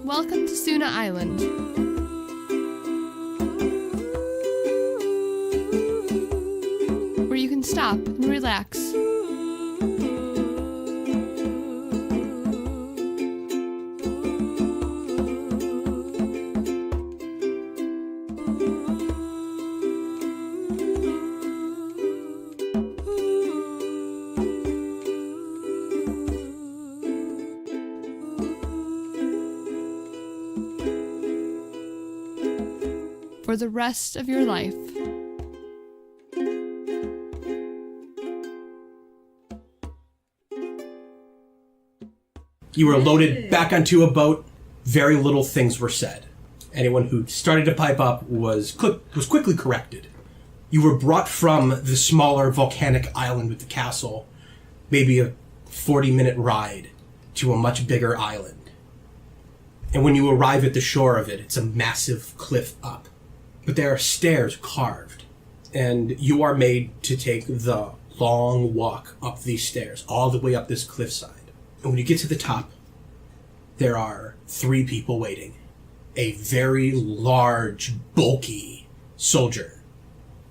Welcome to Suna Island. Where you can stop and relax. For the rest of your life. You were loaded back onto a boat. Very little things were said. Anyone who started to pipe up was quickly corrected. You were brought from the smaller volcanic island with the castle, maybe a 40-minute ride, to a much bigger island. And when you arrive at the shore of it, it's a massive cliff up. But there are stairs carved, and you are made to take the long walk up these stairs, all the way up this cliffside. And when you get to the top, there are 3 people waiting. A very large, bulky soldier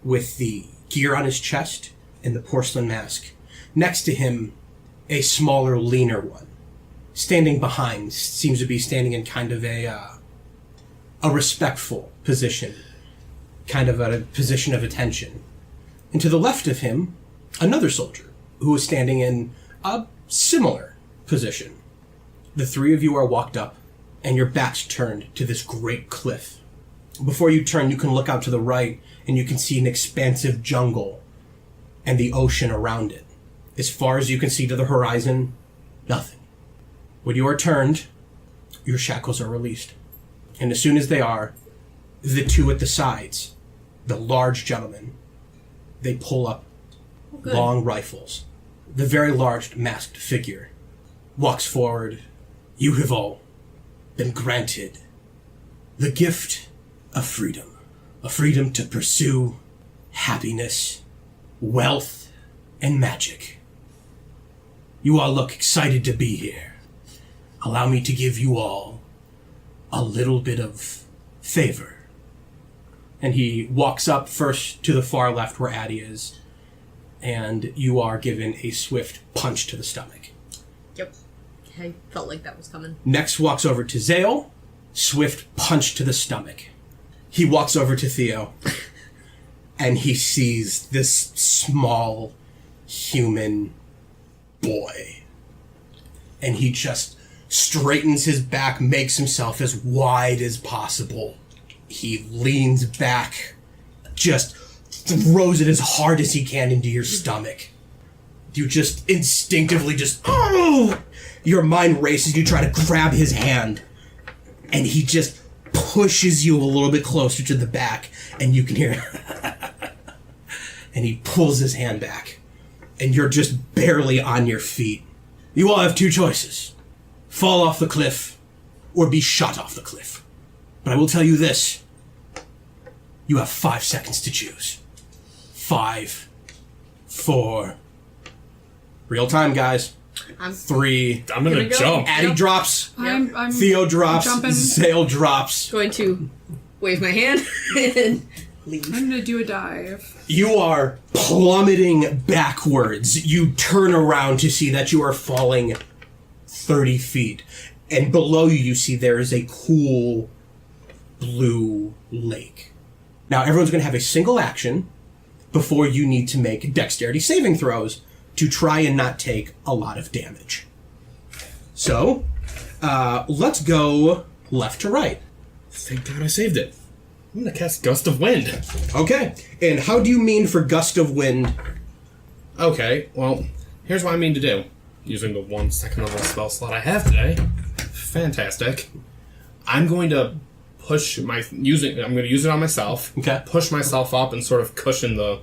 with the gear on his chest and the porcelain mask. Next to him, a smaller, leaner one. Standing behind, seems to be standing in kind of a respectful position. Kind of a position of attention. And to the left of him, another soldier who is standing in a similar position. The 3 of you are walked up, and your backs turned to this great cliff. Before you turn, you can look out to the right, and you can see an expansive jungle and the ocean around it. As far as you can see to the horizon, nothing. When you are turned, your shackles are released. And as soon as they are, the 2 at the sides, the large gentlemen, they pull up long rifles. The very large masked figure walks forward. You have all been granted the gift of freedom. A freedom to pursue happiness, wealth, and magic. You all look excited to be here. Allow me to give you all a little bit of favor. And he walks up first to the far left where Addy is, and you are given a swift punch to the stomach. Yep. I felt like that was coming. Next walks over to Zale, swift punch to the stomach. He walks over to Theo, and he sees this small human boy. And he just straightens his back, makes himself as wide as possible. He leans back, just throws it as hard as he can into your stomach. You just instinctively oh! Your mind races, you try to grab his hand, and he just pushes you a little bit closer to the back, and you can hear and he pulls his hand back, and you're just barely on your feet. You all have 2 choices. Fall off the cliff, or be shot off the cliff. But I will tell you this. You have 5 seconds to choose. 5, 4. Real time, guys. 3. I'm gonna jump. Addy drops. I'm Theo drops. jumping. Zale drops. Going to wave my hand and leave. I'm gonna do a dive. You are plummeting backwards. You turn around to see that you are falling 30 feet. And below you, you see there is a cool blue lake. Now, everyone's going to have a single action before you need to make dexterity saving throws to try and not take a lot of damage. So, let's go left to right. Thank God I saved it. I'm gonna cast Gust of Wind. Okay, and how do you mean for Gust of Wind? Okay, well, here's what I mean to do. Using the 1 second level spell slot I have today. Fantastic. I'm going to push I'm going to use it on myself. Okay. Push myself up and sort of cushion the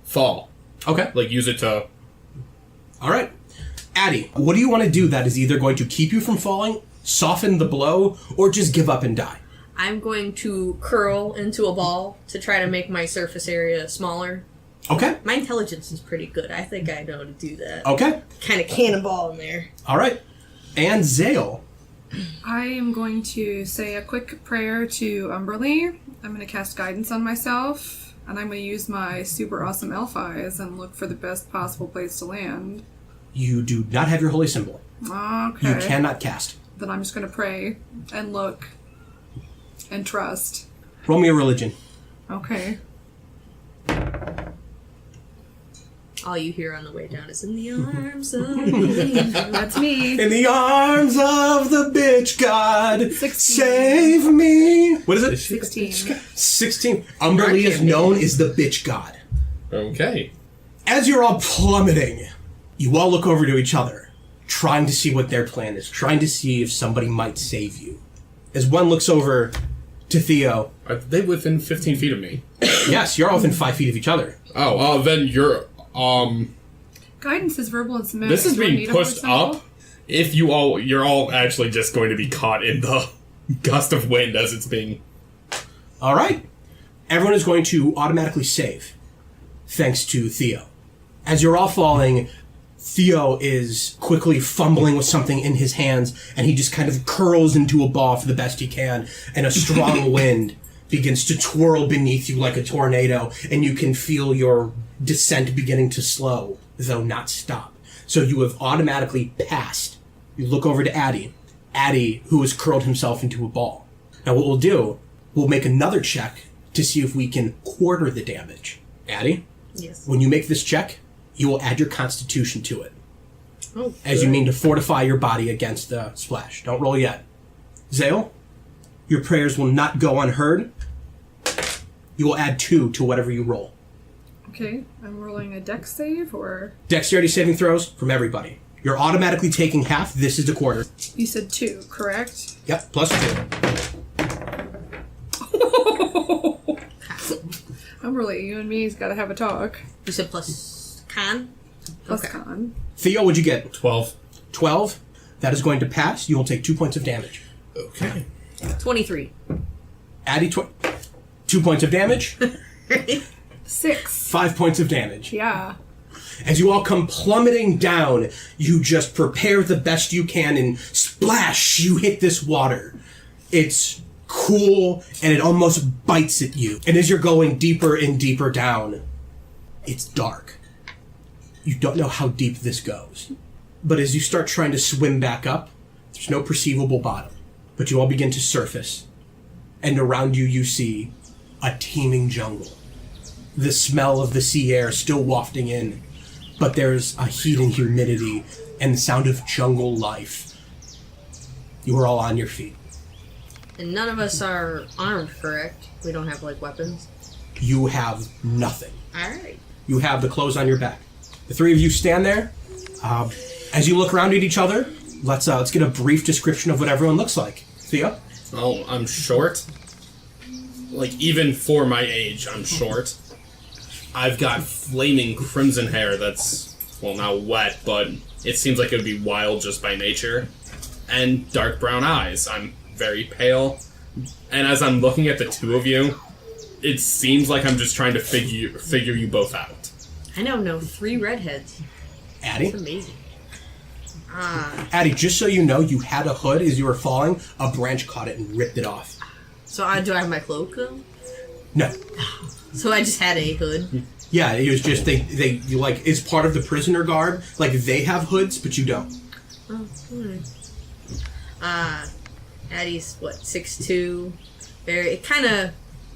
fall. Okay. Like, use it to... All right. Addy, what do you want to do that is either going to keep you from falling, soften the blow, or just give up and die? I'm going to curl into a ball to try to make my surface area smaller. Okay. My intelligence is pretty good. I think I know to do that. Okay. Kind of cannonball in there. All right. And Zale. I am going to say a quick prayer to Umberly. I'm going to cast guidance on myself, and I'm going to use my super awesome elf eyes and look for the best possible place to land. You do not have your holy symbol. Okay. You cannot cast. Then I'm just going to pray and look and trust. Roll me a religion. Okay. All you hear on the way down is in the arms of the That's me. In the arms of the bitch god, 16. save me. What is it? 16. 16. Umberly is known as the bitch god. Okay. As you're all plummeting, you all look over to each other, trying to see what their plan is, trying to see if somebody might save you. As one looks over to Theo. Are they within 15 feet of me? Yes, you're all within 5 feet of each other. Oh, then you're, Guidance is verbal and semantic. this is Do I being need a holy pushed symbol? up. If you're all actually just going to be caught in the gust of wind as it's being... All right. Everyone is going to automatically save, thanks to Theo. As you're all falling, Theo is quickly fumbling with something in his hands, and he just kind of curls into a ball for the best he can, and a strong wind begins to twirl beneath you like a tornado, and you can feel your descent beginning to slow, though not stop. So you have automatically passed. You look over to Addy. Addy, who has curled himself into a ball. Now what we'll do, we'll make another check to see if we can quarter the damage. Addy? Yes. When you make this check, you will add your constitution to it, Oh, as you good. mean to fortify your body against the splash. Don't roll yet. Zale, your prayers will not go unheard. You will add 2 to whatever you roll. Okay, I'm rolling a dex save, or... Dexterity saving throws from everybody. You're automatically taking half. This is the quarter. You said 2, correct? Yep, plus 2. I'm really, you and me's got to have a talk. You said plus con? Plus Okay. con. Theo, what'd you get? 12. 12. That is going to pass. You will take 2 points of damage. Okay. 23. Addy, 2 points of damage. 6. 5 points of damage. Yeah. As you all come plummeting down, you just prepare the best you can, and splash, you hit this water. It's cool, and it almost bites at you. And as you're going deeper and deeper down, it's dark. You don't know how deep this goes. But as you start trying to swim back up, there's no perceivable bottom. But you all begin to surface, and around you, you see a teeming jungle. The smell of the sea air still wafting in, but there's a heat and humidity and the sound of jungle life. You are all on your feet. And none of us are armed, correct? We don't have, like, weapons? You have nothing. Alright. You have the clothes on your back. The 3 of you stand there. As you look around at each other, let's get a brief description of what everyone looks like. Theo? Oh, I'm short. Like, even for my age, I'm short. I've got flaming crimson hair that's, well, now wet, but it seems like it would be wild just by nature. And dark brown eyes. I'm very pale. And as I'm looking at the 2 of you, it seems like I'm just trying to figure you both out. I now know 3 redheads. Addy? That's amazing. Addy, just so you know, you had a hood as you were falling. A branch caught it and ripped it off. So do I have my cloak, though? No. So I just had a hood. Yeah, it was just, they like, it's part of the prisoner guard. Like, they have hoods, but you don't. Oh, Addy's, 6'2", very, kind of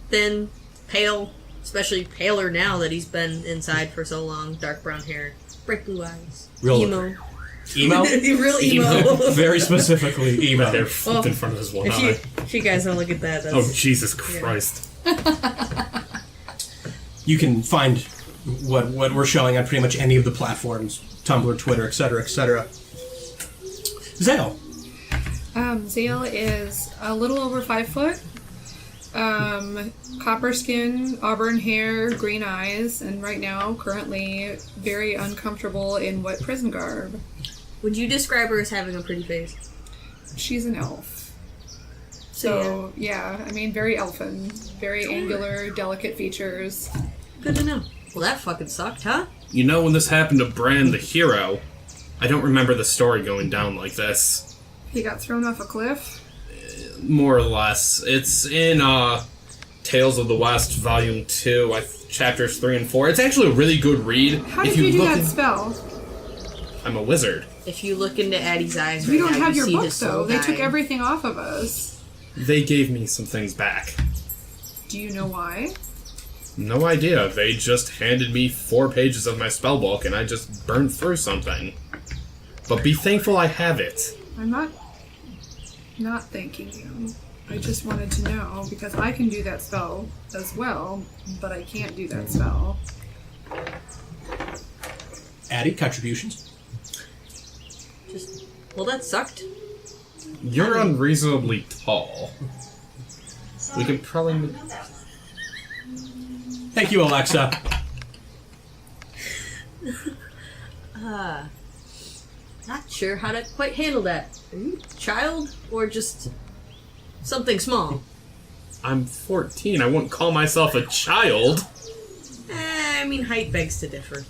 thin, pale, especially paler now that he's been inside for so long, dark brown hair, bright blue eyes, Real emo. Emo? Real emo. Very specifically, emo. They're flipped in front of his one eye. If you guys don't look at that, that's... Oh, Jesus Christ. You can find what we're showing on pretty much any of the platforms, Tumblr, Twitter, etc., etc. Zale. Zale is a little over 5 foot. Copper skin, auburn hair, green eyes, and right now, currently, very uncomfortable in wet prison garb. Would you describe her as having a pretty face? She's an elf. So, yeah, I mean, very elfin. Very angular, delicate features. Good to know. Well, that fucking sucked, huh? You know, when this happened to Bran the hero, I don't remember the story going down like this. He got thrown off a cliff? More or less. It's in, Tales of the West, Volume 2, chapters 3 and 4. It's actually a really good read. How did you do that spell? I'm a wizard. If you look into Addy's eyes We right don't now, have you your see book, his soul though. They took dying. everything off of us. They gave me some things back. Do you know why? No idea. They just handed me 4 pages of my spellbook, and I just burned through something. But be thankful I have it. I'm not thanking you. I just wanted to know, because I can do that spell as well, but I can't do that spell. Addy, contributions? Well, that sucked. You're unreasonably tall. We could probably... Thank you, Alexa. Not sure how to quite handle that. Are you a child or just something small? I'm 14. I wouldn't call myself a child. I mean, height begs to differ.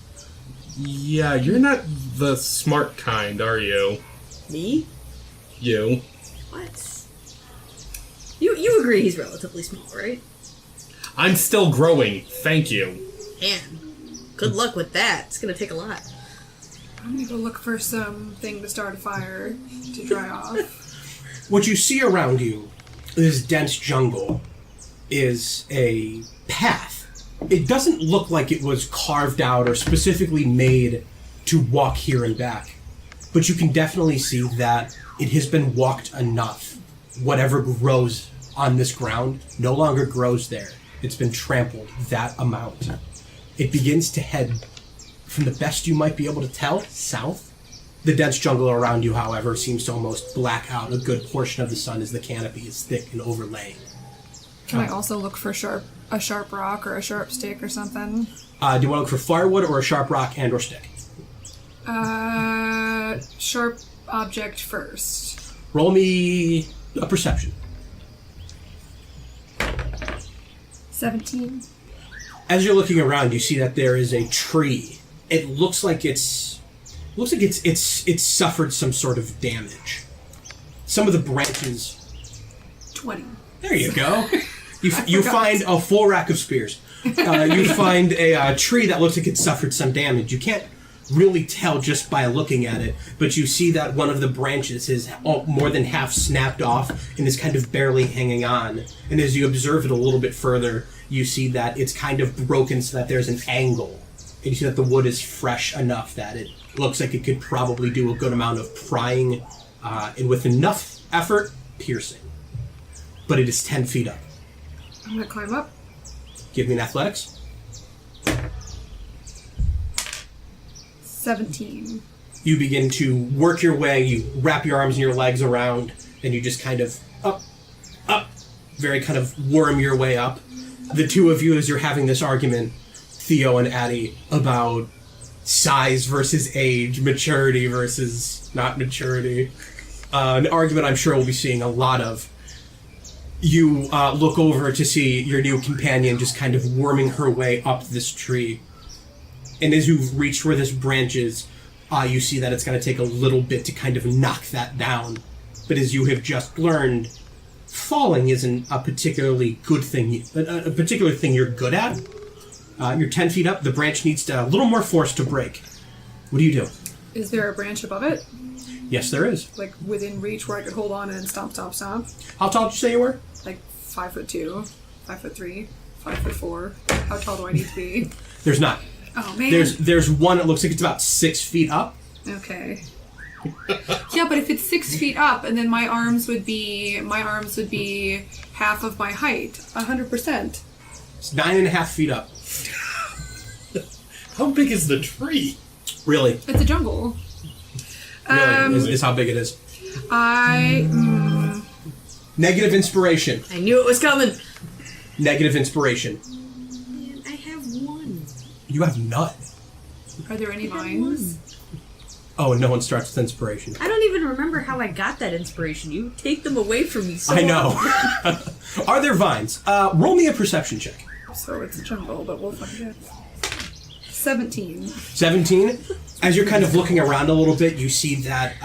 Yeah, you're not the smart kind, are you? Me? You. What? You agree he's relatively small, right? I'm still growing. Thank you. Man, good luck with that. It's gonna take a lot. I'm gonna go look for something to start a fire to dry off. What you see around you, this dense jungle, is a path. It doesn't look like it was carved out or specifically made to walk here and back. But you can definitely see that it has been walked enough. Whatever grows on this ground no longer grows there. It's been trampled that amount. It begins to head, from the best you might be able to tell, south. The dense jungle around you, however, seems to almost black out a good portion of the sun as the canopy is thick and overlaying. Can I also look for a sharp rock or a sharp stick or something? Do you want to look for firewood or a sharp rock and or stick? Sharp object first. Roll me a perception. 17. As you're looking around, you see that there is a tree. It looks like it's suffered some sort of damage. Some of the branches. 20. There you go. You find a full rack of spears. You find a tree that looks like it suffered some damage. You can't really tell just by looking at it, but you see that one of the branches is more than half snapped off and is kind of barely hanging on. And as you observe it a little bit further, you see that it's kind of broken so that there's an angle. And you see that the wood is fresh enough that it looks like it could probably do a good amount of prying, and with enough effort, piercing. But it is 10 feet up. I'm gonna climb up. Give me an athletics. 17. You begin to work your way, you wrap your arms and your legs around, and you just kind of up, very kind of worm your way up. The two of you, as you're having this argument, Theo and Addy, about size versus age, maturity versus not maturity, an argument I'm sure we'll be seeing a lot of. You look over to see your new companion just kind of worming her way up this tree. And as you've reached where this branch is, you see that it's going to take a little bit to kind of knock that down. But as you have just learned, falling isn't a particularly good thing, a particular thing you're good at. You're 10 feet up, the branch needs a little more force to break. What do you do? Is there a branch above it? Yes, there is. Like within reach where I could hold on and stomp, stomp, stomp? How tall did you say you were? Like 5'2", 5'3", 5'4". How tall do I need to be? There's not. Oh man. There's one that looks like it's about 6 feet up. Okay. Yeah, but if it's 6 feet up, and then my arms would be half of my height, 100%. It's 9.5 feet up. How big is the tree? Really? It's a jungle. Really, is how big it is. Negative inspiration. I knew it was coming. Negative inspiration. Man, I have one. You have none. Are there any vines? Oh, and no one starts with inspiration. I don't even remember how I got that inspiration. You take them away from me so I know. often. Are there vines? Roll me a perception check. So it's a jungle, but we'll find it. 17. 17. As you're kind of looking around a little bit, you see that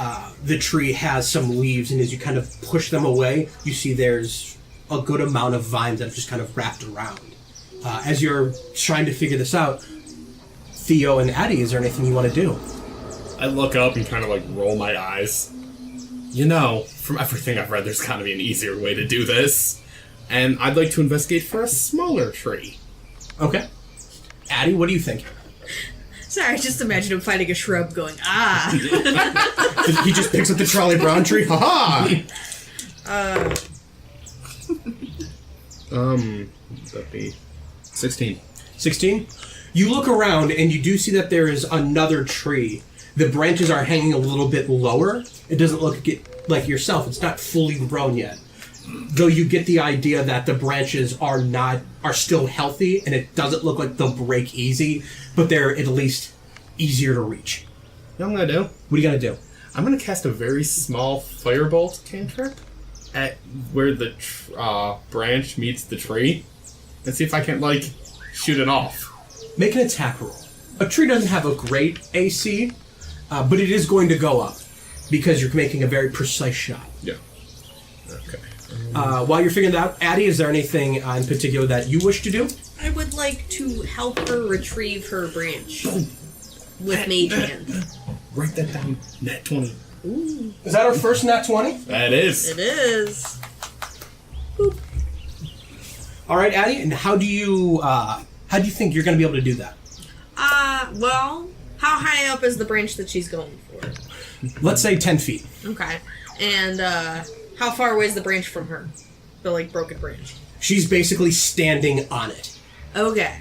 the tree has some leaves, and as you kind of push them away, you see there's a good amount of vines that have just kind of wrapped around. As you're trying to figure this out, Theo and Addy, is there anything you want to do? I look up and kind of like roll my eyes. You know, from everything I've read, there's got to be an easier way to do this. And I'd like to investigate for a smaller tree. Okay. Addy, what do you think? Sorry, I just imagine him finding a shrub going, ah. He just picks up the Charlie Brown tree. Ha That'd be 16. 16. You look around and you do see that there is another tree. The branches are hanging a little bit lower. It doesn't look like yourself. It's not fully grown yet. Though you get the idea that the branches are still healthy, and it doesn't look like they'll break easy, but they're at least easier to reach. You know what I'm gonna do? What are you gonna do? I'm gonna cast a very small firebolt cantrip at where the branch meets the tree, and see if I can like shoot it off. Make an attack roll. A tree doesn't have a great AC, but it is going to go up because you're making a very precise shot. Yeah. Okay. While you're figuring that out, Addy, is there anything in particular that you wish to do? I would like to help her retrieve her branch with Mage Hand. Write that down. Nat 20. Ooh. Is that our first nat 20? That is. It is. Boop. All right, Addy, and how do you think you're going to be able to do that? Well, how high up is the branch that she's going for? Let's say 10 feet. Okay. And, how far away is the branch from her? The, like, broken branch. She's basically standing on it. Okay.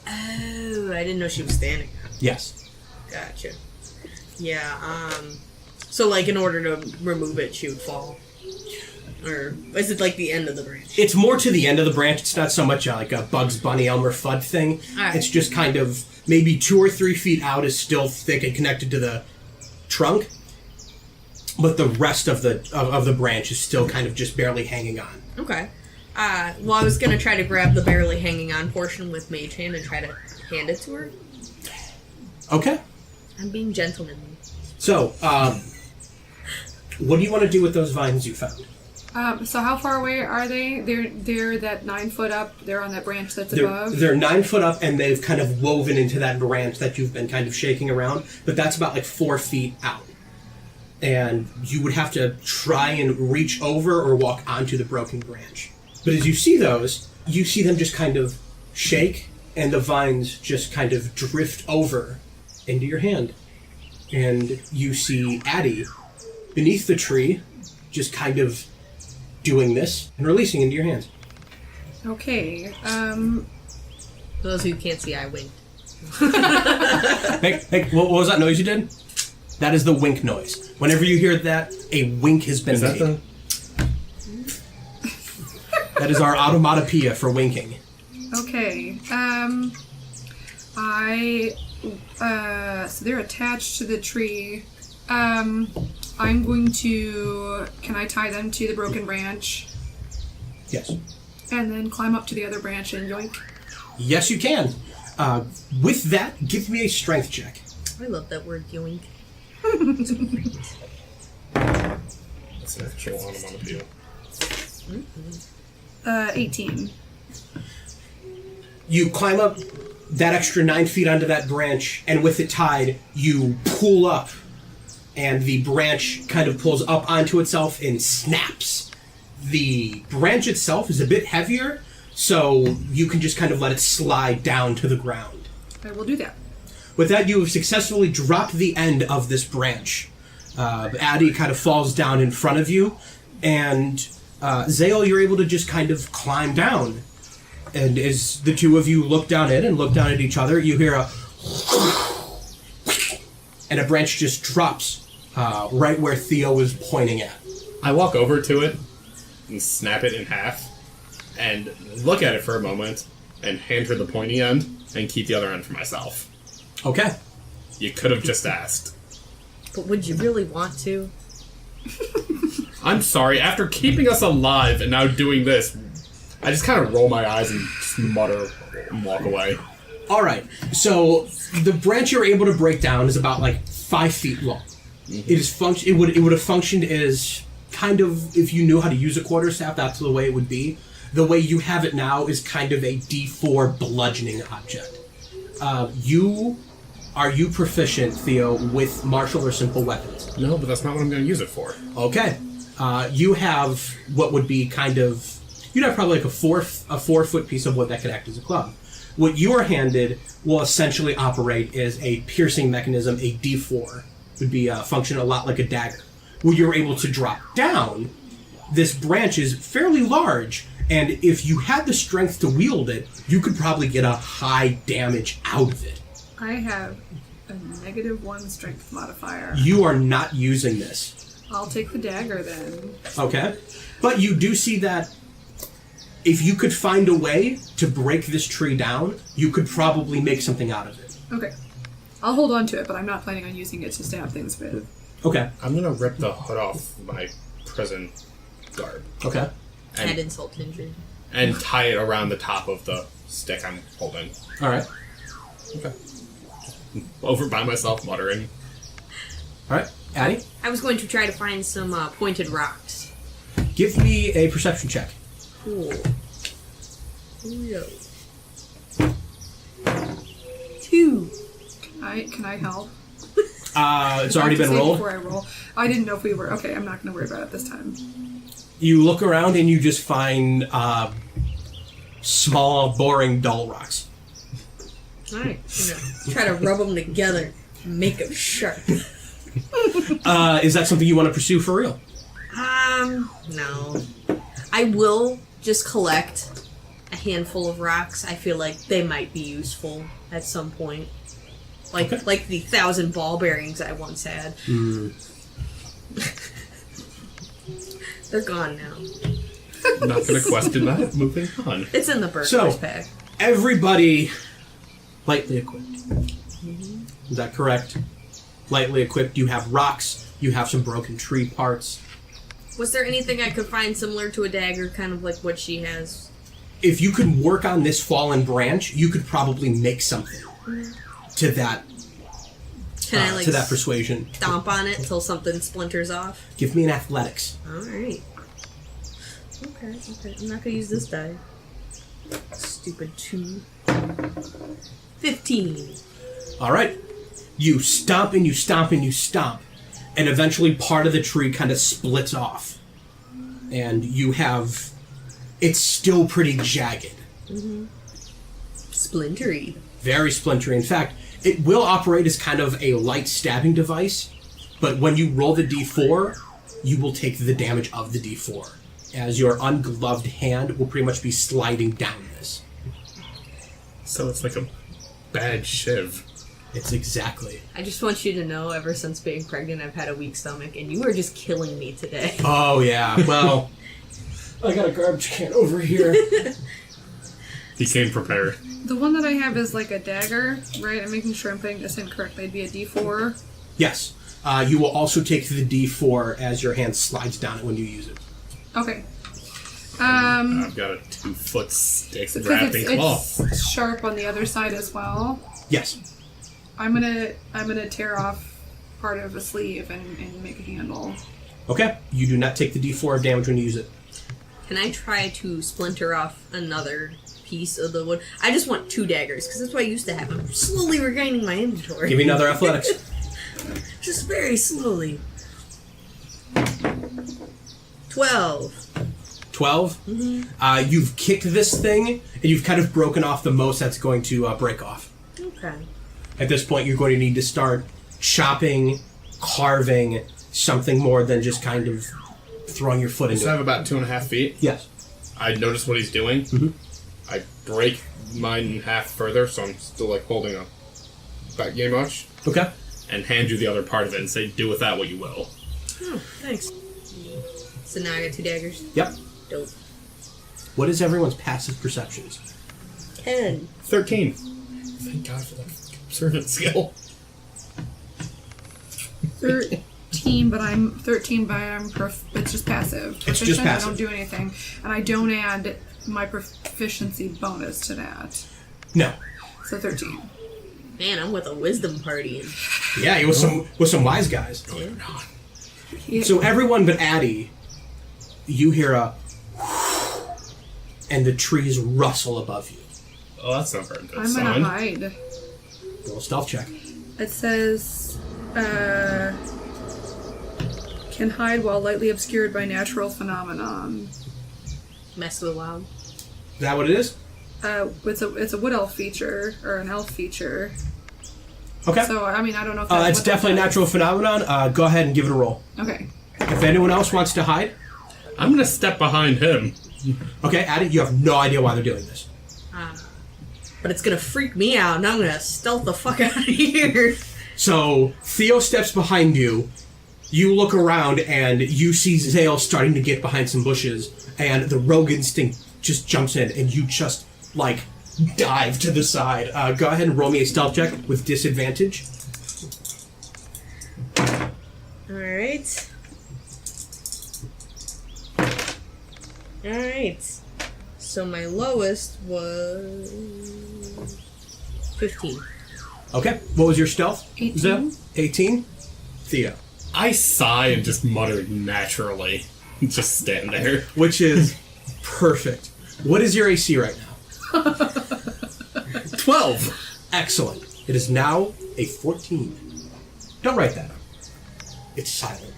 Oh, I didn't know she was standing. Yes. Gotcha. Yeah, so, like, in order to remove it, she would fall. Or is it, like, the end of the branch? It's more to the end of the branch. It's not so much like a Bugs Bunny, Elmer Fudd thing. Right. It's just kind of maybe 2 or 3 feet out is still thick and connected to the trunk, but the rest of the branch is still kind of just barely hanging on. Okay. Well, I was gonna try to grab the barely hanging on portion with Mage Hand and try to hand it to her. Okay. I'm being gentlemanly. So, what do you want to do with those vines you found? So how far away are they? They're that 9 foot up. They're on that branch that's above. They're 9 foot up, and they've kind of woven into that branch that you've been kind of shaking around. But that's about like 4 feet out, and you would have to try and reach over or walk onto the broken branch. But as you see those, you see them just kind of shake, and the vines just kind of drift over into your hand, and you see Addy beneath the tree, just kind of doing this and releasing into your hands. Okay. For those who can't see, I winked. Hey, what was that noise you did? That is the wink noise. Whenever you hear that, a wink has been Is that made. That is our automatopoeia for winking. Okay. So they're attached to the tree. I'm going to... Can I tie them to the broken branch? Yes. And then climb up to the other branch and yoink? Yes, you can. With that, give me a strength check. I love that word, yoink. That's an actual onomatopoeia. 18. You climb up that extra 9 feet onto that branch, and with it tied, you pull up, and the branch kind of pulls up onto itself and snaps. The branch itself is a bit heavier, so you can just kind of let it slide down to the ground. I will do that. With that, you have successfully dropped the end of this branch. Addy kind of falls down in front of you, and Zale, you're able to just kind of climb down. And as the two of you look down it and look down at each other, you hear a... and a branch just drops right where Theo was pointing at. I walk over to it and snap it in half and look at it for a moment and hand her the pointy end and keep the other end for myself. Okay. You could have just asked. But would you really want to? I'm sorry, after keeping us alive and now doing this, I just kind of roll my eyes and just mutter and walk away. All right. So the branch you're able to break down is about like 5 feet long. It is It would have functioned as kind of, if you knew how to use a quarterstaff, that's the way it would be. The way you have it now is kind of a D4 bludgeoning object. Are you proficient, Theo, with martial or simple weapons? No, but that's not what I'm going to use it for. Okay. You have what would be kind of... You'd have probably like a 4-foot piece of wood that could act as a club. What you are handed will essentially operate as a piercing mechanism, a D4. Would be function a lot like a dagger. Where you're able to drop down, this branch is fairly large, and if you had the strength to wield it, you could probably get a high damage out of it. I have a -1 strength modifier. You are not using this. I'll take the dagger then. Okay. But you do see that if you could find a way to break this tree down, you could probably make something out of it. Okay. I'll hold on to it, but I'm not planning on using it to stab things with. Okay. I'm going to rip the hood off my prison garb. Okay. Add insult to injury. And tie it around the top of the stick I'm holding. All right. Okay. Over by myself, muttering. All right. Addy, I was going to try to find some pointed rocks. give me a perception check. Cool. Yo. 2. Can I help? It's already been Say rolled. Before I roll. I didn't know if we were... Okay, I'm not going to worry about it this time. You look around and you just find small, boring, dull rocks. Alright. Try to rub them together. Make them sharp. Is that something you want to pursue for real? No. I will just collect a handful of rocks. I feel like they might be useful at some point. Like Okay. like the 1,000 ball bearings I once had. They're gone now. Not going to question that. Moving on. It's in the burglar's So- pack. Everybody lightly equipped. Is that correct? Lightly equipped. You have rocks. You have some broken tree parts. Was there anything I could find similar to a dagger, kind of like what she has? If you could work on this fallen branch, you could probably make something to that Can I like to that persuasion. stomp on it until something splinters off? Give me an athletics. Alright. Okay. I'm not gonna use this die. Stupid 2. 15. All right. You stomp and you stomp and you stomp, and eventually part of the tree kind of splits off, and you have. It's still pretty jagged. Splintery. Very splintery. In fact, it will operate as kind of a light stabbing device, but when you roll the d4, you will take the damage of the d4, as your ungloved hand will pretty much be sliding down this. So it's like a bad shiv. It's exactly. I just want you to know, ever since being pregnant, I've had a weak stomach, and you are just killing me today. Oh, yeah. Well, I got a garbage can over here. He came prepared. The one that I have is like a dagger, right? I'm making sure I'm putting this in correctly. It'd be a D4. Yes. You will also take the d4 as your hand slides down it when you use it. Okay. I've got a 2-foot stick Because wrapped in cloth. it's sharp on the other side as well. Yes. I'm gonna tear off part of a sleeve and make a handle. Okay. You do not take the d4 of damage when you use it. Can I try to splinter off another piece of the wood? I just want 2 daggers, because that's what I used to have. I'm slowly regaining my inventory. Give me another athletics. Just very slowly. 12. 12. You've kicked this thing, and you've kind of broken off the most that's going to break off. Okay. At this point, you're going to need to start chopping, carving, something more than just kind of throwing your foot So I into have it. about 2.5 feet. Yes. I notice what he's doing. Mhm. I break mine in half further, so I'm still like holding a back game much, Okay. and hand you the other part of it and say, do with that what you will. Oh, thanks. So now I got 2 daggers. Yep. Dope. What is everyone's passive perceptions? 10. 13. Thank God for that servant skill. 13, but I'm it's just passive. It's just Proficient, passive. I don't do anything, and I don't add my proficiency bonus to that. No. So 13. Man, I'm with a wisdom party. Yeah, he was some wise guys. Yeah. So everyone but Addy, you hear a and the trees rustle above you. Oh, that's not very good I'm sign. gonna hide. Roll a stealth check. It says, can hide while lightly obscured by natural phenomenon. Mess with loud. Is that what it is? It's a wood elf feature or an elf feature. Okay. So I mean I don't know if It's what definitely a that natural phenomenon. Go ahead and give it a roll. is. Okay. If anyone else wants to hide, I'm gonna step behind him. okay, Addy, you have no idea why they're doing this. But it's gonna freak me out, and I'm gonna stealth the fuck out of here. So Theo steps behind you. You look around and you see Zale starting to get behind some bushes, and the rogue instinct just jumps in, and you just like dive to the side. Go ahead and roll me a stealth check with disadvantage. Alright. Alright. So my lowest was 15. Okay, what was your stealth? 18. Zale? 18. Theo, I sigh and just mutter naturally. Just stand there. which is perfect. What is your AC right now? 12. Excellent. It is now a 14. Don't write that up. It's silent.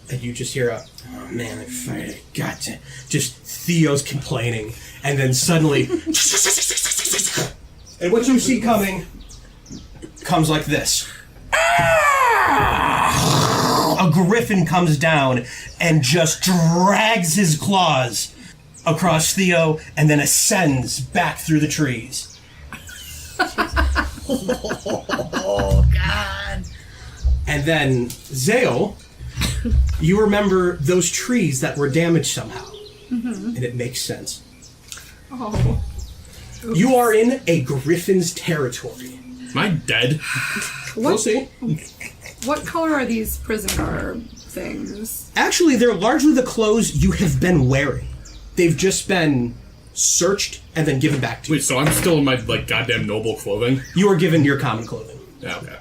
And you just hear oh man, I got to. Just Theo's complaining. And then suddenly. And what you see coming comes like this. A griffin comes down and just drags his claws across Theo and then ascends back through the trees. Oh, God. And then, Zale, you remember those trees that were damaged somehow. Mm-hmm. And it makes sense. Oh. You are in a griffin's territory. Am I dead? We'll see. What color are these prison garb things? Actually, they're largely the clothes you have been wearing. They've just been searched and then given back to you. Wait, so I'm still in my, like, goddamn noble clothing? You are given your common clothing. Yeah, okay.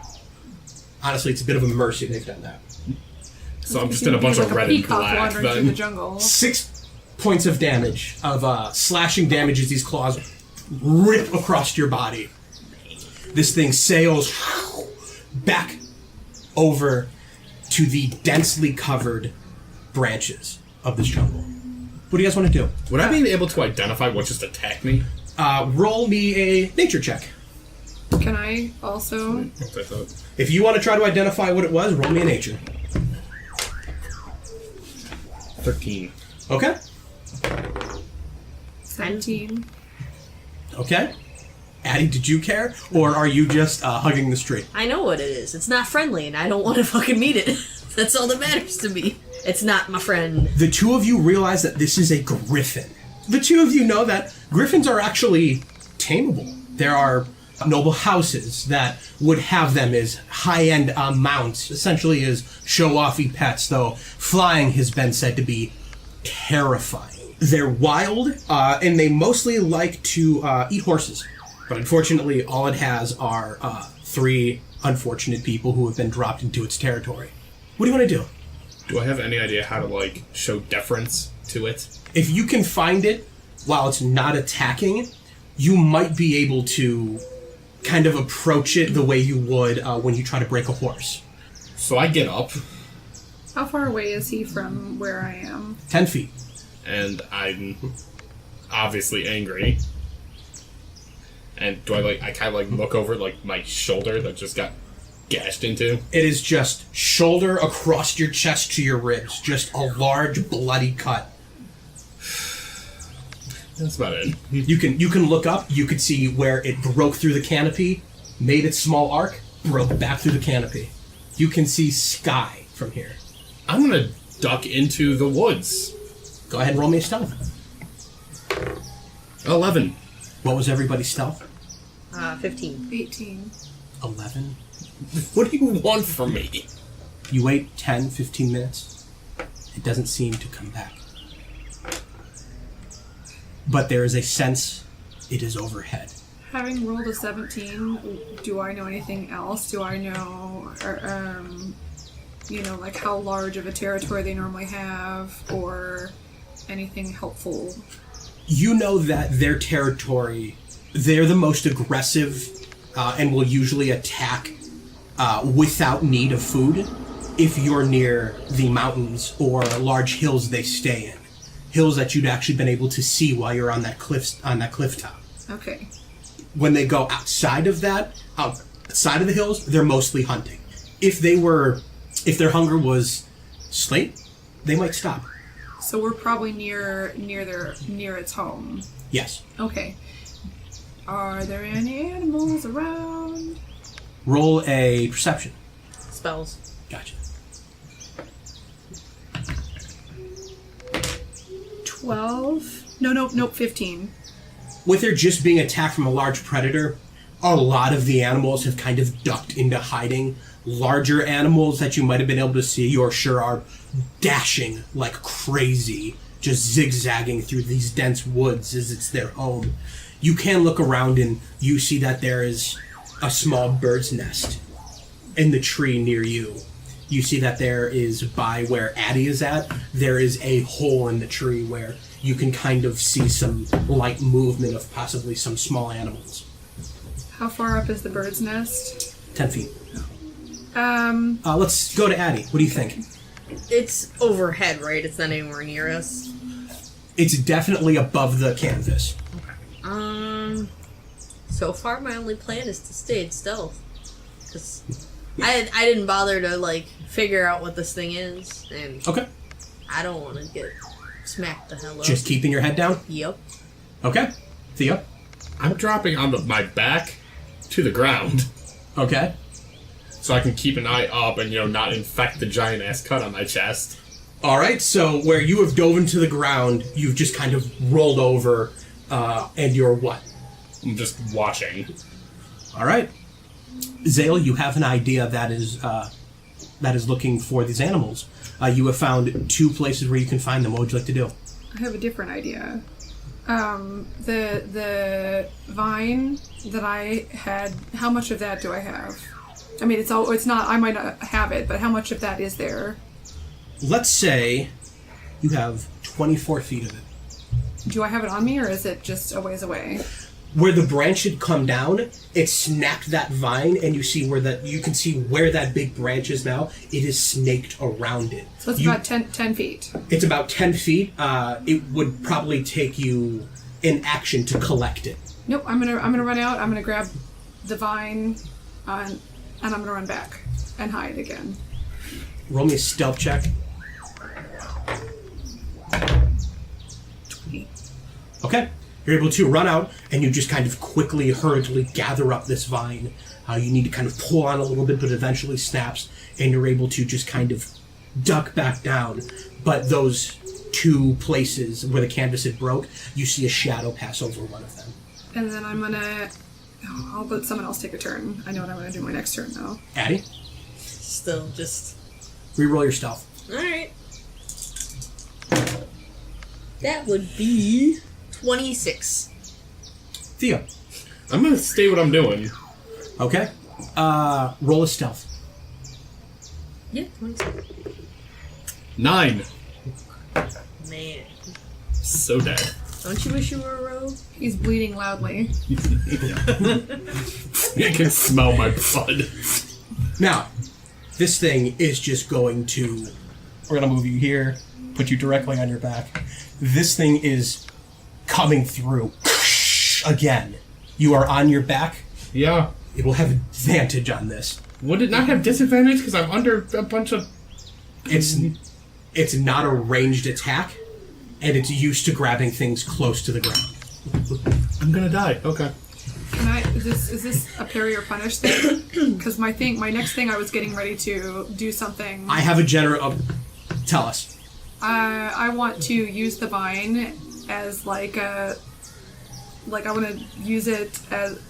Honestly, it's a bit of a mercy they've done that. So I'm just in a bunch Like of a red and peacock black wandering through the then. jungle. 6 points of damage, of slashing damage as these claws rip across your body. This thing sails back over to the densely covered branches of this jungle. What do you guys want to do? Would I be able to identify what just attacked me? Roll me a nature check. Can I also? What's I thought? If you want to try to identify what it was, roll me a nature. 13. Okay. 17. Okay. Addy, did you care? Or are you just hugging this tree? I know what it is. It's not friendly, and I don't want to fucking meet it. That's all that matters to me. It's not my friend. The two of you realize that this is a griffin. The two of you know that griffins are actually tameable. There are noble houses that would have them as high-end mounts, essentially as show-offy pets, though flying has been said to be terrifying. They're wild, and they mostly like to eat horses. But unfortunately, all it has are 3 unfortunate people who have been dropped into its territory. What do you want to do? Do I have any idea how to, like, show deference to it? If you can find it while it's not attacking, you might be able to kind of approach it the way you would when you try to break a horse. So I get up, How far away is he from where I am? 10 feet. and I'm obviously angry. And do I kind of look over, like, my shoulder that just got gashed into? It is just shoulder across your chest to your ribs. Just a large bloody cut. That's about it. You can look up. You could see where it broke through the canopy, made its small arc, broke back through the canopy. You can see sky from here. I'm gonna duck into the woods. Go ahead and roll me a stealth. 11. What was everybody's stealth? 15. 18. 11. What do you want from me? You wait 10, 15 minutes. It doesn't seem to come back. But there is a sense it is overhead. Having rolled a 17, do I know anything else? Do I know, like how large of a territory they normally have, or anything helpful? You know that their territory, they're the most aggressive and will usually attack without need of food if you're near the mountains or large hills they stay in. Hills that you'd actually been able to see while you're on that cliff top. Okay. When they go outside of that, outside of the hills, they're mostly hunting. If their hunger was slate, they might stop. So we're probably near its home. Yes. Okay. Are there any animals around? Roll a perception. Spells. Gotcha. 12? Nope, 15. With there just being attacked from a large predator, a lot of the animals have kind of ducked into hiding. Larger animals that you might have been able to see, you're sure are dashing like crazy, just zigzagging through these dense woods as it's their home. You can look around and you see that there is a small bird's nest in the tree near you. You see that there is, by where Addy is at, there is a hole in the tree where you can kind of see some light movement of possibly some small animals. How far up is the bird's nest? 10 feet. Let's go to Addy. What do you think? It's overhead, right? It's not anywhere near us. It's definitely above the canvas. So far my only plan is to stay in stealth. Because I didn't bother to, figure out what this thing is. And Okay. I don't want to get smacked the hell up. Just keeping your head down? Yep. Okay. Theo? I'm dropping onto my back to the ground Okay. so I can keep an eye up and, not infect the giant ass cut on my chest. All right, so where you have dove into the ground, you've just kind of rolled over, and you're what? I'm just watching. All right. Zale, you have an idea that is looking for these animals. You have found 2 places where you can find them. What would you like to do? I have a different idea. The vine that I had, how much of that do I have? I mean, it's not, I might not have it, but how much of that is there? Let's say you have 24 feet of it. Do I have it on me, or is it just a ways away? Where the branch had come down, it snapped that vine, and you can see where that big branch is now. It is snaked around it. So it's about 10 feet. It's about 10 feet. It would probably take you an action to collect it. Nope, I'm gonna run out. I'm gonna grab the vine, and I'm gonna run back and hide again. Roll me a stealth check. 20. Okay. You're able to run out, and you just kind of quickly, hurriedly gather up this vine. You need to kind of pull on a little bit, but eventually snaps, and you're able to just kind of duck back down. But those 2 places where the canvas had broke, you see a shadow pass over one of them. And then I'm gonna... I'll let someone else take a turn. I know what I'm gonna do my next turn, though. Addy, Still just... reroll your stealth. Alright. That would be 26. Theo. I'm gonna stay what I'm doing. Okay. Roll a stealth. Yeah, 26. 9. Man. So dead. Don't you wish you were a rogue? He's bleeding loudly. I can smell my blood. Now, this thing is just going to... We're going to move you here, put you directly on your back. This thing is coming through. Again. You are on your back. Yeah. It will have advantage on this. Would it not have disadvantage because I'm under a bunch of... It's not a ranged attack, and it's used to grabbing things close to the ground. I'm gonna die. Okay. Can I? Is this a parry or punish thing? Because my next thing, I was getting ready to do something. I have a general. Tell us. I want to use the vine as I want to use it as.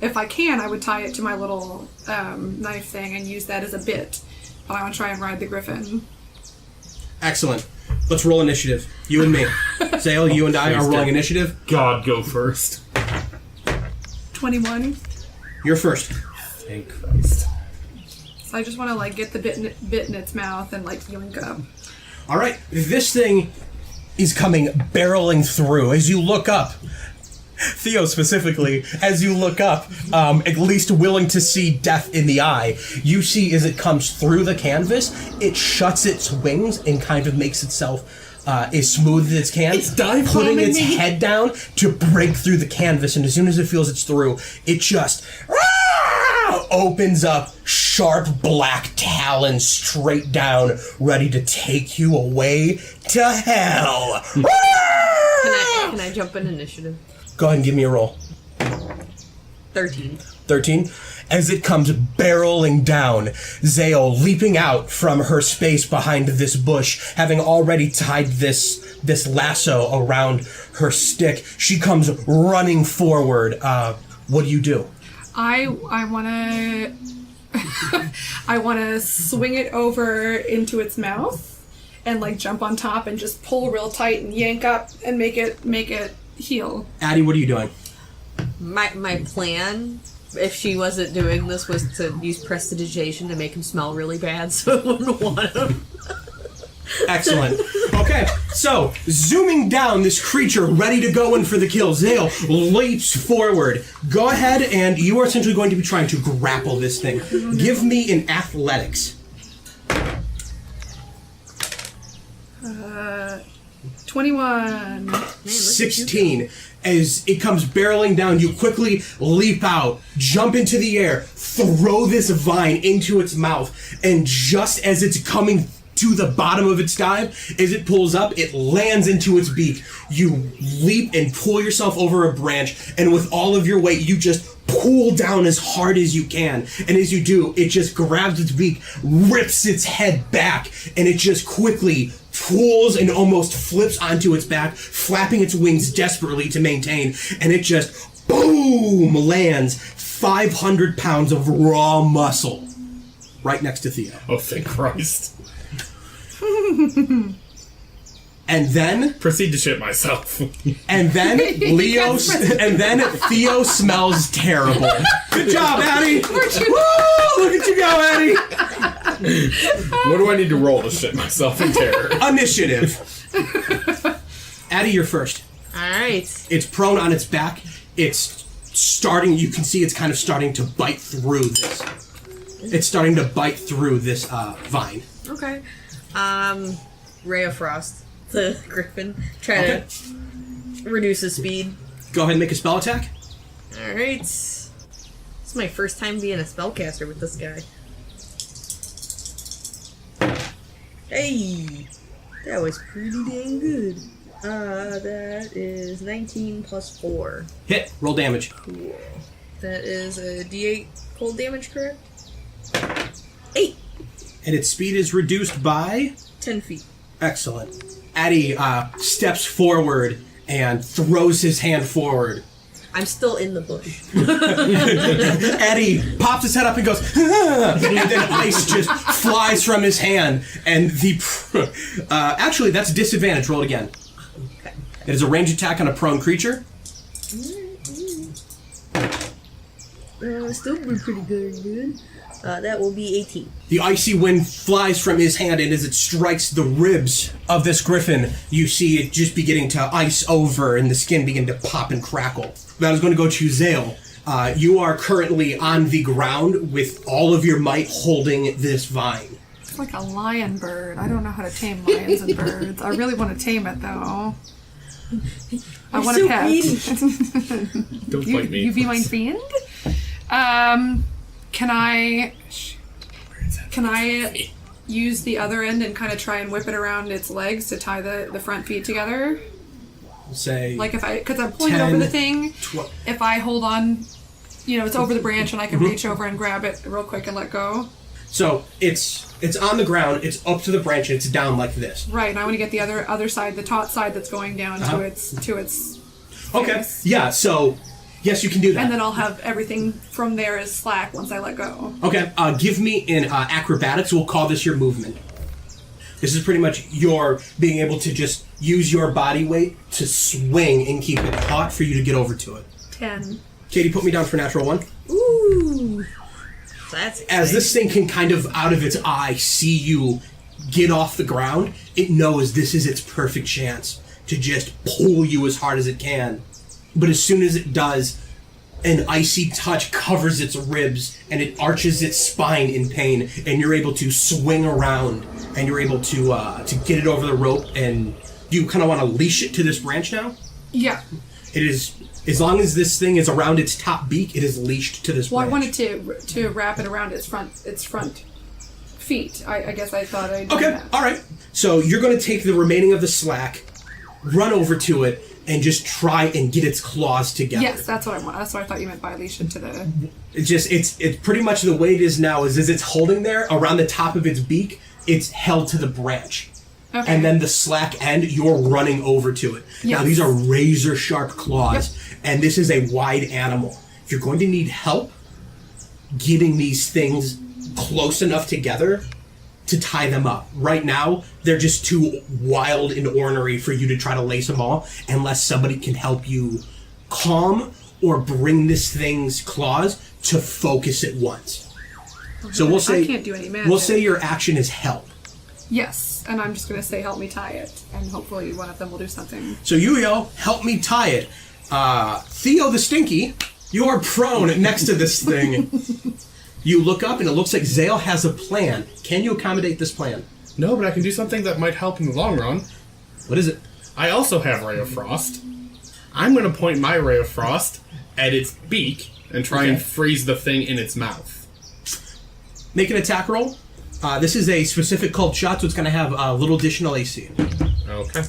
If I can, I would tie it to my little knife thing and use that as a bit. But I want to try and ride the griffin. Excellent. Let's roll initiative. You and me. Zale, you and I are rolling initiative. God, go first. 21. You're first. Thank Christ. So I just want to like get the bit in its mouth and like yoink up. All right. This thing is coming barreling through. As you look up, Theo specifically, as you look up, at least willing to see death in the eye, you see as it comes through the canvas, it shuts its wings and kind of makes itself as smooth as it can, putting its head down to break through the canvas, and as soon as it feels it's through, it just opens up, sharp black talons straight down, ready to take you away to hell. Can I jump in initiative? Go ahead and give me a roll. 13. 13. As it comes barreling down, Zale leaping out from her space behind this bush, having already tied this lasso around her stick, she comes running forward. What do? I wanna I wanna swing it over into its mouth and like jump on top and just pull real tight and yank up and make it heal. Addy, what are you doing? My plan, if she wasn't doing this, was to use prestidigitation to make him smell really bad so I wouldn't want him. Excellent. Okay, so zooming down, this creature ready to go in for the kill. Zale leaps forward. Go ahead, and you are essentially going to be trying to grapple this thing. Give me an athletics. 21. 16. As it comes barreling down, you quickly leap out, jump into the air, throw this vine into its mouth, and just as it's coming to the bottom of its dive, as it pulls up, it lands into its beak. You leap and pull yourself over a branch, and with all of your weight, you just pull down as hard as you can. And as you do, it just grabs its beak, rips its head back, and it just quickly pulls and almost flips onto its back, flapping its wings desperately to maintain, and it just, boom, lands 500 pounds of raw muscle right next to Theo. Oh, thank Christ. And then Proceed to shit myself. And then Theo smells terrible. Good job, Addy! Woo! Look at you go, Addy! What do I need to roll to shit myself in terror? Initiative. Addy, you're first. Alright. It's prone on its back. It's starting, you can see it's kind of starting to bite through this. It's starting to bite through this vine. Okay. Ray of Frost. The griffin. Try to reduce his speed. Go ahead and make a spell attack. Alright. This is my first time being a spellcaster with this guy. Hey! That was pretty dang good. That is 19 plus 4. Hit. Roll damage. Cool. That is a d8 cold damage, correct? 8! And its speed is reduced by 10 feet. Excellent. Addy steps forward and throws his hand forward. I'm still in the bush. Addy pops his head up and goes, "Ah!" And then ice just flies from his hand. And actually, that's disadvantage. Roll it again. Okay. It is a ranged attack on a prone creature. Still be pretty good. That will be 18. The icy wind flies from his hand, and as it strikes the ribs of this griffin, you see it just beginning to ice over and the skin begin to pop and crackle. Now I was going to go to Zale. You are currently on the ground with all of your might holding this vine. It's like a lion bird. I don't know how to tame lions and birds. I really want to tame it, though. I want to pet. Don't fight me. You be my friend? Can I use the other end and kind of try and whip it around its legs to tie the front feet together? Say, like because I'm pulling it over the thing. If I hold on, it's over the branch and I can reach over and grab it real quick and let go. So it's on the ground, it's up to the branch, and it's down like this. Right, and I want to get the other side, the taut side that's going down to its Okay. face. Yeah, so Yes, you can do that. And then I'll have everything from there as slack once I let go. Okay, give me an acrobatics. We'll call this your movement. This is pretty much your being able to just use your body weight to swing and keep it taut for you to get over to it. 10. Katie, put me down for natural 1. Ooh. That's exciting. As this thing can kind of, out of its eye, see you get off the ground, it knows this is its perfect chance to just pull you as hard as it can. But as soon as it does, an icy touch covers its ribs and it arches its spine in pain, and you're able to swing around and you're able to get it over the rope. And you kind of want to leash it to this branch now? Yeah. It is, as long as this thing is around its top beak, it is leashed to this Well, branch. I wanted to wrap it around its front feet. I guess I thought I'd do Okay, that. all right. So you're going to take the remaining of the slack, run over to it, and just try and get its claws together. Yes, that's what I want. That's what I thought you meant by leash it to the... It's pretty much the way it is now is it's holding there around the top of its beak, it's held to the branch. Okay. And then the slack end, you're running over to it. Yes. Now, these are razor-sharp claws, and this is a wide animal. If you're going to need help getting these things close enough together to tie them up. Right now, they're just too wild and ornery for you to try to lace them all, unless somebody can help you calm or bring this thing's claws to focus at once. So we'll say... I can't do any magic. We'll say your action is help. Yes, and I'm just going to say help me tie it, and hopefully one of them will do something. So you yell, help me tie it. Theo the Stinky, you are prone next to this thing. You look up and it looks like Zale has a plan. Can you accommodate this plan? No, but I can do something that might help in the long run. What is it? I also have Ray of Frost. I'm going to point my Ray of Frost at its beak and try and freeze the thing in its mouth. Make an attack roll. This is a specific called shot, so it's going to have a little additional AC. Okay.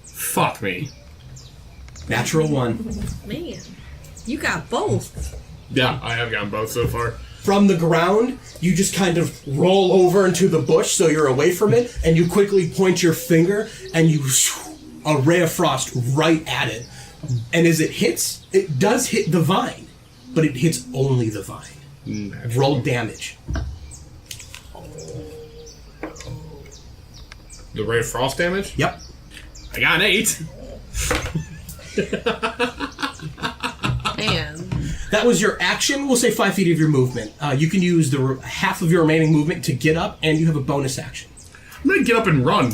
Fuck me. Natural 1. Man, you got both. Yeah, I have gotten both so far. From the ground, you just kind of roll over into the bush so you're away from it, and you quickly point your finger, and you a ray of frost right at it. And as it hits, it does hit the vine, but it hits only the vine. Roll damage. The Ray of Frost damage? Yep. I got an 8. Man. That was your action. We'll say 5 feet of your movement. You can use the half of your remaining movement to get up, and you have a bonus action. I'm going to get up and run.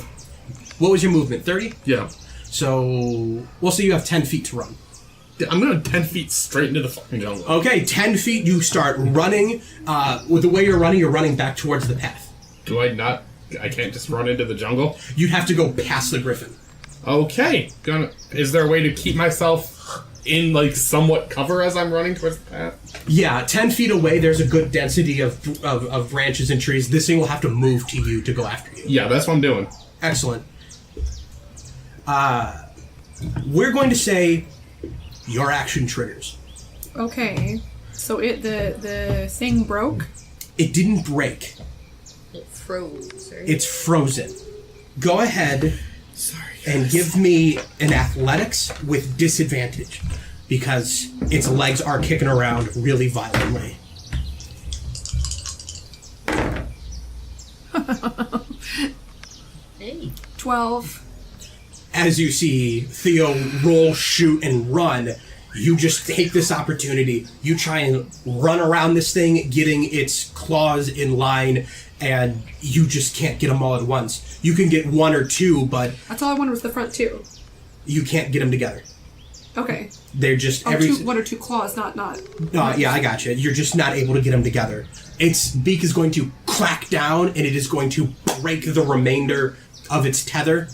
What was your movement? 30? Yeah. So we'll say you have 10 feet to run. I'm going 10 feet straight into the fucking jungle. Okay, 10 feet, you start running. With the way you're running back towards the path. Do I not... I can't just run into the jungle? You'd have to go past the griffin. Okay. Is there a way to keep myself in, like, somewhat cover as I'm running towards the path? Yeah, 10 feet away, there's a good density of branches and trees. This thing will have to move to you to go after you. Yeah, that's what I'm doing. Excellent. We're going to say your action triggers. Okay, so the thing broke? It didn't break. It froze, right? It's frozen. Go ahead and give me an athletics with disadvantage, because its legs are kicking around really violently. Hey. 12. As you see Theo roll, shoot, and run, you just take this opportunity. You try and run around this thing, getting its claws in line, and you just can't get them all at once. You can get one or two, but That's all I wanted was the front two. you can't get them together. Okay. They're just One or two claws, not. Yeah, I got you. You're just not able to get them together. Its beak is going to crack down, and it is going to break the remainder of its tether.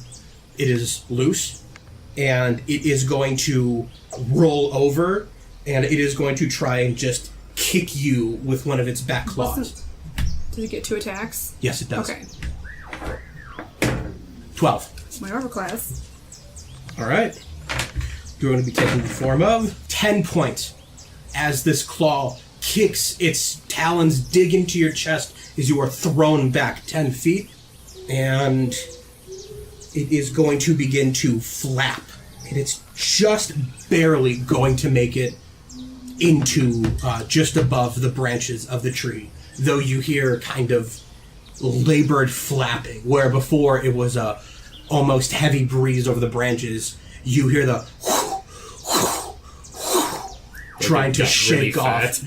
It is loose, and it is going to roll over, and it is going to try and just kick you with one of its back claws. Did it get 2 attacks? Yes, it does. Okay. 12. It's my armor class. All right. You're going to be taking the form of 10 points as this claw kicks, its talons dig into your chest as you are thrown back 10 feet, and it is going to begin to flap and it's just barely going to make it into just above the branches of the tree, though you hear kind of labored flapping, where before it was a almost heavy breeze over the branches. You hear the trying to shake off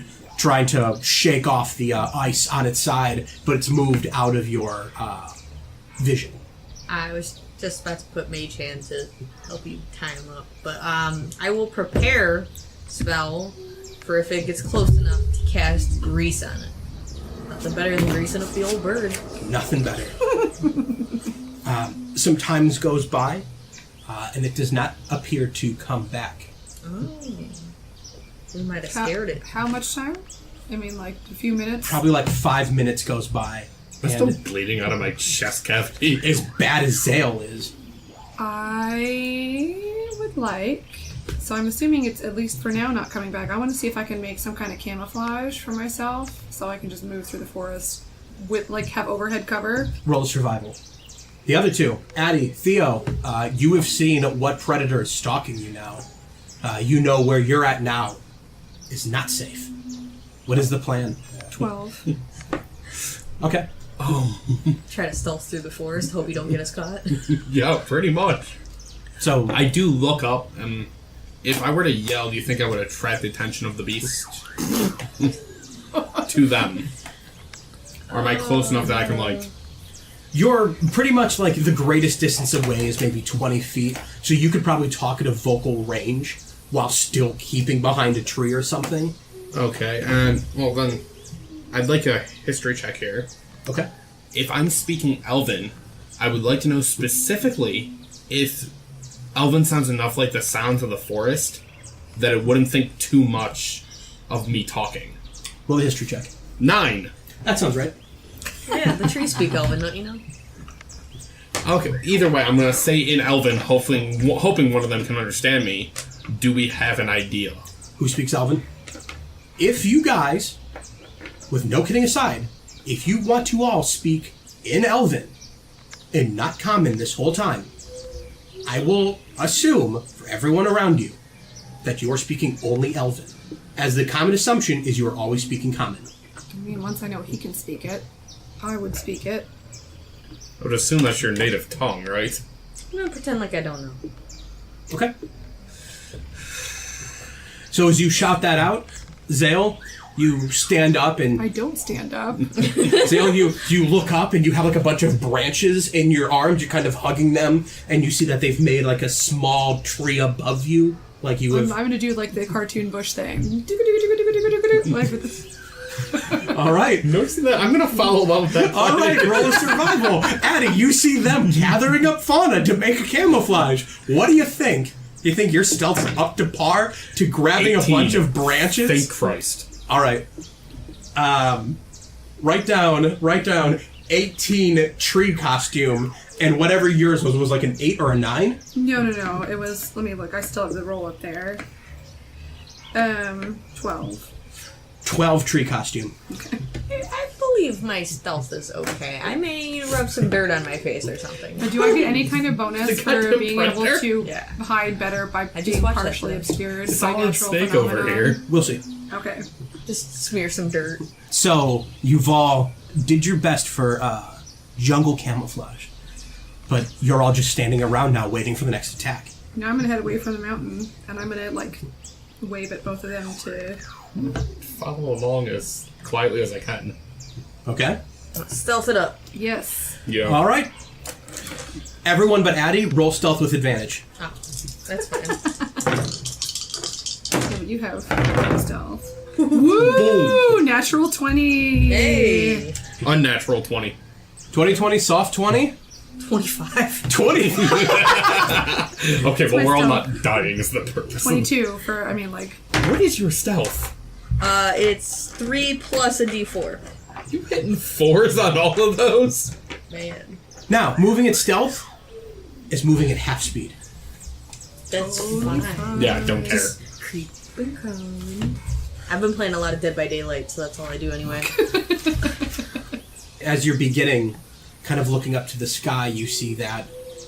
the ice on its side, but it's moved out of your vision. I was just about to put Mage Hand to help you tie him up, but I will prepare spell for if it gets close enough to cast Grease on it. Nothing better than greasing up the old bird. Nothing better. Some time goes by, and it does not appear to come back. Oh. We might have scared it. How much time? I mean, like a few minutes? Probably like 5 minutes goes by. I'm still bleeding out of my chest cavity. As bad as Zale is. I would like... So I'm assuming it's, at least for now, not coming back. I want to see if I can make some kind of camouflage for myself, so I can just move through the forest with, like, have overhead cover. Roll survival. The other two, Addy, Theo, you have seen what predator is stalking you now. You know where you're at now is not safe. What is the plan? 12. Okay. Try to stealth through the forest, hope you don't get us caught. Yeah, pretty much. So I do look up, and if I were to yell, do you think I would attract the attention of the beast to them? Or am I close enough that I can, like... you're pretty much like the greatest distance away is maybe 20 feet, so you could probably talk at a vocal range while still keeping behind a tree or something. Okay, and, well then, I'd like a history check here. Okay. If I'm speaking Elven, I would like to know specifically if Elven sounds enough like the sounds of the forest that it wouldn't think too much of me talking. Roll a history check. 9! That sounds right. Yeah, the trees speak Elven, don't you know? Okay, either way, I'm going to say in Elven, hoping one of them can understand me. Do we have an idea? Who speaks Elven? If you guys, with no kidding aside, if you want to all speak in Elven and not Common this whole time, I will assume for everyone around you that you are speaking only Elven, as the common assumption is you are always speaking Common. I mean, once I know he can speak it, I would speak it. I would assume that's your native tongue, right? I'm gonna pretend like I don't know. Okay. So as you shout that out, Zale, you stand up and... I don't stand up. Zale, you look up and you have like a bunch of branches in your arms. You're kind of hugging them, and you see that they've made like a small tree above you. Like you have... I'm going to do like the cartoon bush thing. Like with the... All right. Noticing that, I'm going to follow up with that. All right, roll a survival. Addy, you see them gathering up fauna to make a camouflage. What do you think? You think your stealth's up to par to grabbing 18. a bunch of branches? Thank Christ. All right. Write down 18 tree costume, and whatever yours was like an 8 or a 9? No. It was, let me look. I still have the roll up there. 12. 12 tree costume. Okay. I believe my stealth is okay. I may rub some dirt on my face or something. Do I get any kind of bonus for being able to Yeah. hide better by just being watched that partially show. obscured by Solid natural snake phenomena? over here. We'll see. Okay. Just smear some dirt. So, you've all did your best for jungle camouflage, but you're all just standing around now waiting for the next attack. Now I'm going to head away from the mountain, and I'm going to, like, wave at both of them to... Follow along as quietly as I can. Okay? Stealth it up. Yes. Yeah. All right. Everyone but Addy, roll stealth with advantage. Oh, that's fine. Yeah, but you have stealth. Woo! Boom. Natural 20! Hey! Unnatural 20. 2020, soft 20? 25. 20! Okay, well, we're all stealth. not dying is the purpose. 22 for, I mean, like... What is your stealth? It's 3 plus a d4. You hitting 4s on all of those? Man. Now, moving at stealth is moving at half speed. That's fine. Yeah, don't care. Just creep and crawling. I've been playing a lot of Dead by Daylight, so that's all I do anyway. As you're beginning, kind of looking up to the sky, you see that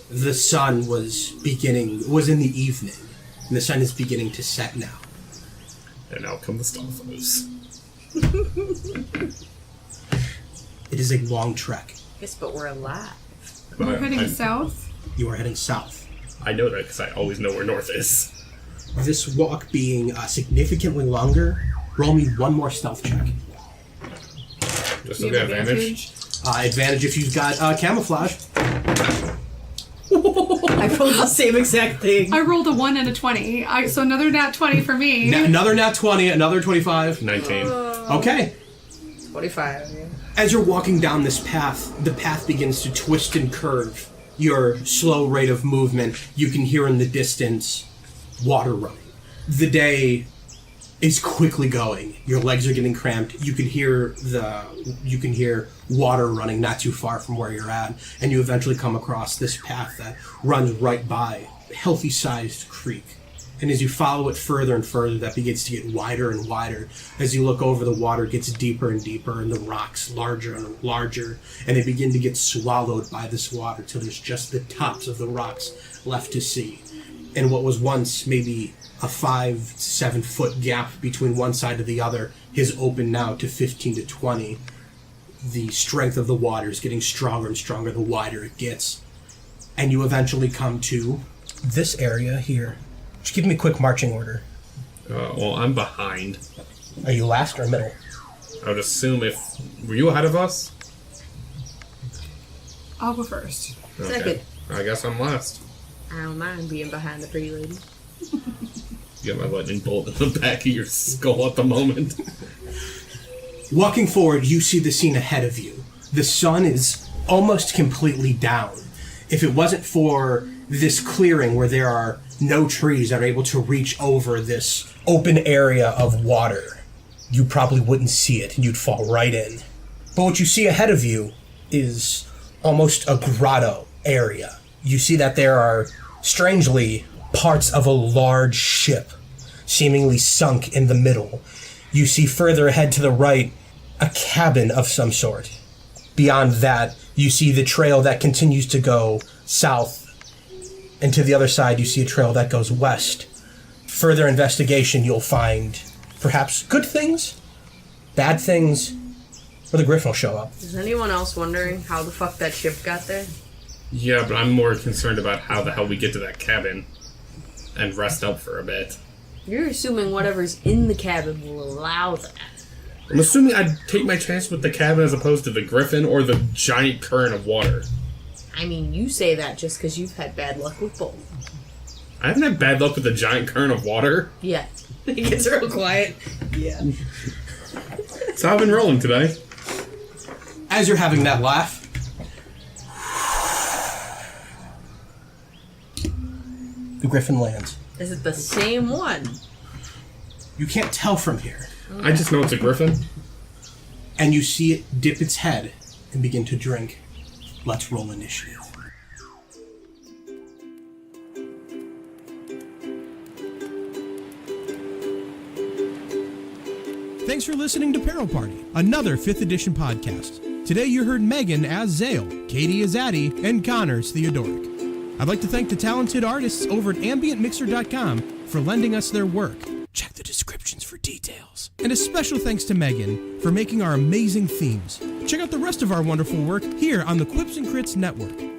the sun was in the evening, and the sun is beginning to set now. And out come the Starfoes. It is a long trek. Yes, but we're alive. We're heading south. You are heading south. I know that because I always know where north is. This walk being significantly longer, roll me one more stealth check. Just Do to you have get advantage. Advantage if you've got camouflage. I rolled the same exact thing. I rolled a 1 and a 20. So another nat 20 for me. Another nat 20, another 25. 19. Okay. 25, yeah. As you're walking down this path, the path begins to twist and curve. Your slow rate of movement, you can hear in the distance water running. The day is quickly going. Your legs are getting cramped. You can hear water running not too far from where you're at, and you eventually come across this path that runs right by a healthy-sized creek. And as you follow it further and further, that begins to get wider and wider. As you look over, the water gets deeper and deeper, and the rocks larger and larger, and they begin to get swallowed by this water till there's just the tops of the rocks left to see. And what was once maybe a 5 to 7 foot gap between one side to the other is open now to 15 to 20. The strength of the water is getting stronger and stronger the wider it gets. And you eventually come to this area here. Just give me a quick marching order. Well, I'm behind. Are you last or middle? I would assume were you ahead of us? I'll go first. Second. I guess I'm last. I don't mind being behind the pretty lady. You got my lightning bolt in the back of your skull at the moment. Walking forward, you see the scene ahead of you. The sun is almost completely down. If it wasn't for this clearing where there are no trees that are able to reach over this open area of water, you probably wouldn't see it and you'd fall right in. But what you see ahead of you is almost a grotto area. You see that there are, strangely, parts of a large ship seemingly sunk in the middle. You see further ahead to the right a cabin of some sort. Beyond that, you see the trail that continues to go south, and to the other side you see a trail that goes west. Further investigation, you'll find perhaps good things, bad things, or the Griffin will show up. Is anyone else wondering how the fuck that ship got there? Yeah, but I'm more concerned about how the hell we get to that cabin and rest up for a bit. You're assuming whatever's in the cabin will allow that. I'm assuming I'd take my chance with the cabin as opposed to the Griffin or the giant current of water. I mean, you say that just because you've had bad luck with both. I haven't had bad luck with the giant current of water. Yeah. It gets real quiet. Yeah. That's how I've been rolling today. As you're having that laugh, the Griffin lands. Is it the same one? You can't tell from here. I just know it's a Griffin. And you see it dip its head and begin to drink. Let's roll initiative. Thanks for listening to Peril Party, another 5th edition podcast. Today you heard Megan as Zale, Katie as Addy, and Connor as Theodoric. I'd like to thank the talented artists over at ambientmixer.com for lending us their work. Check the descriptions for details. And a special thanks to Megan for making our amazing themes. Check out the rest of our wonderful work here on the QuipsnCrits network.